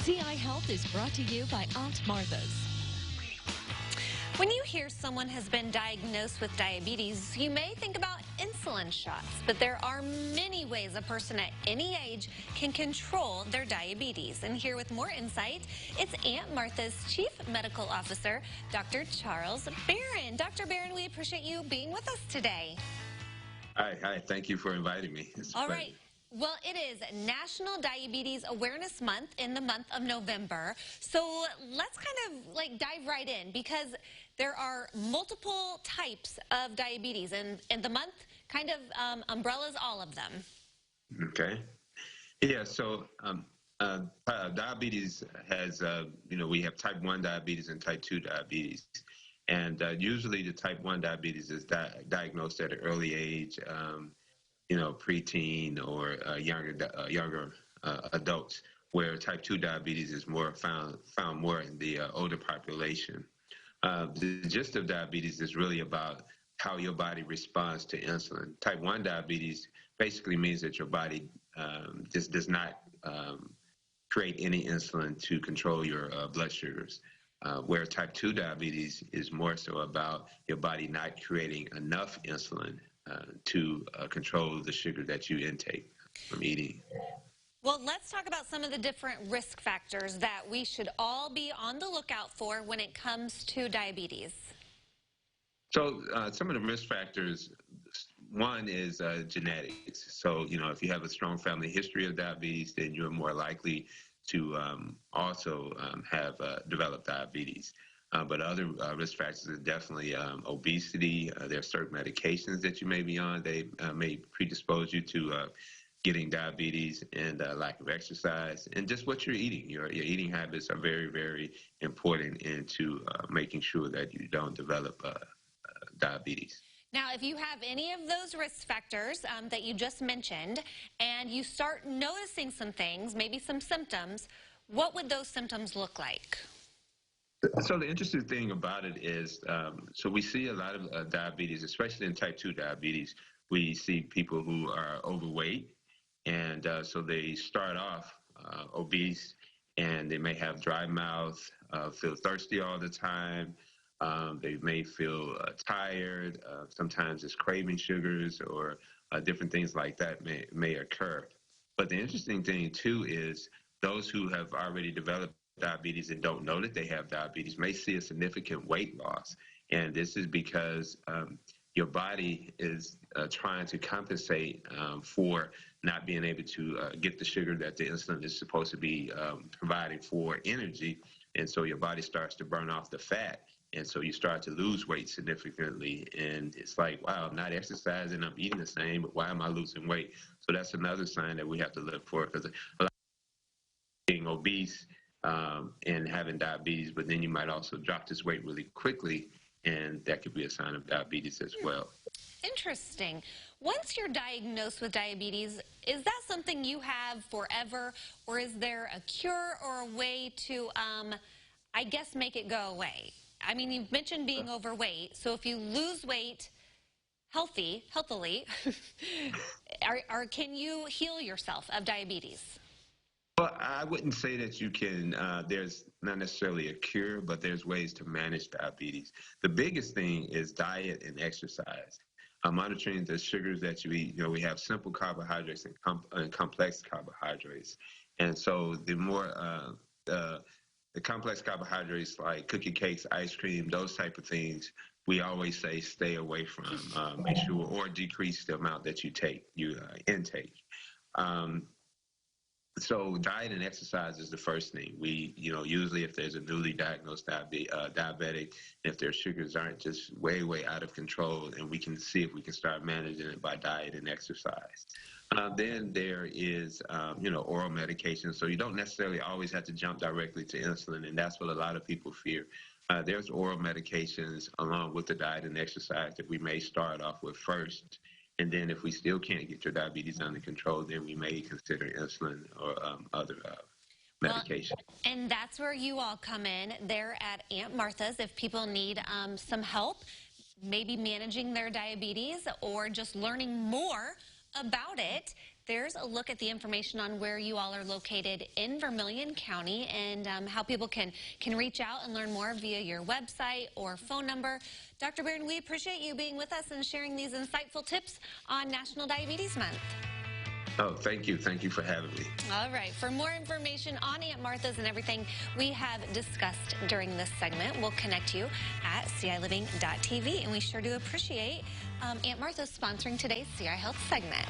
CI Health is brought to you by Aunt Martha's. When you hear someone has been diagnosed with diabetes, you may think about insulin shots, but there are many ways a person at any age can control their diabetes. And here with more insight, it's Aunt Martha's Chief Medical Officer, Dr. Charles Barron. Dr. Barron, we appreciate you being with us today. Hi. Thank you for inviting me. All right. Well, it is National Diabetes Awareness Month in the month of November. So let's kind of dive right in, because there are multiple types of diabetes, and the month kind of umbrellas all of them. Okay. Yeah, so diabetes has, we have type 1 diabetes and type 2 diabetes. And usually the type 1 diabetes is diagnosed at an early age, preteen or younger adults, where type 2 diabetes is more found more in the older population. The gist of diabetes is really about how your body responds to insulin. Type 1 diabetes basically means that your body just does not create any insulin to control your blood sugars. Where type 2 diabetes is more so about your body not creating enough insulin to control the sugar that you intake from eating. Well, let's talk about some of the different risk factors that we should all be on the lookout for when it comes to diabetes. So some of the risk factors, one is genetics. So, if you have a strong family history of diabetes, then you're more likely to also have developed diabetes. But other risk factors are definitely obesity. There are certain medications that you may be on. They may predispose you to getting diabetes, and lack of exercise, and just what you're eating. Your eating habits are very, very important into making sure that you don't develop diabetes. Now, if you have any of those risk factors that you just mentioned, and you start noticing some things, maybe some symptoms, what would those symptoms look like? So the interesting thing about it is, so we see a lot of diabetes, especially in type 2 diabetes. We see people who are overweight, and so they start off obese, and they may have dry mouth, feel thirsty all the time. They may feel tired. Sometimes it's craving sugars, or different things like that may occur. But the interesting thing, too, is those who have already developed diabetes and don't know that they have diabetes may see a significant weight loss. And this is because your body is trying to compensate for not being able to get the sugar that the insulin is supposed to be providing for energy. And so your body starts to burn off the fat. And so you start to lose weight significantly. And it's like, wow, I'm not exercising, I'm eating the same, but why am I losing weight? So that's another sign that we have to look for, because a lot of being obese and having diabetes, but then you might also drop this weight really quickly, and that could be a sign of diabetes as well. Interesting. Once you're diagnosed with diabetes, is that something you have forever, or is there a cure or a way to, I guess, make it go away? I mean, you've mentioned being overweight, so if you lose weight healthily, can you heal yourself of diabetes? Well, I wouldn't say that you can, there's not necessarily a cure, but there's ways to manage diabetes. The biggest thing is diet and exercise. Monitoring the sugars that you eat. We have simple carbohydrates and complex carbohydrates. And so the more, the complex carbohydrates like cookie cakes, ice cream, those type of things, we always say stay away from, make sure, or decrease the amount that you intake. So diet and exercise is the first thing. We, usually if there's a newly diagnosed diabetic, if their sugars aren't just way, way out of control, and we can see if we can start managing it by diet and exercise. Then there is, oral medication. So you don't necessarily always have to jump directly to insulin, and that's what a lot of people fear. There's oral medications along with the diet and exercise that we may start off with first. And then if we still can't get your diabetes under control, then we may consider insulin or other medication. Well, and that's where you all come in. They're at Aunt Martha's if people need some help, maybe managing their diabetes or just learning more about it. there's a look at the information on where you all are located in Vermilion County and how people can reach out and learn more via your website or phone number. Dr. Barron, we appreciate you being with us and sharing these insightful tips on National Diabetes Month. Oh, thank you. Thank you for having me. All right. For more information on Aunt Martha's and everything we have discussed during this segment, we'll connect you at CILiving.tv. And we sure do appreciate Aunt Martha's sponsoring today's CI Health segment.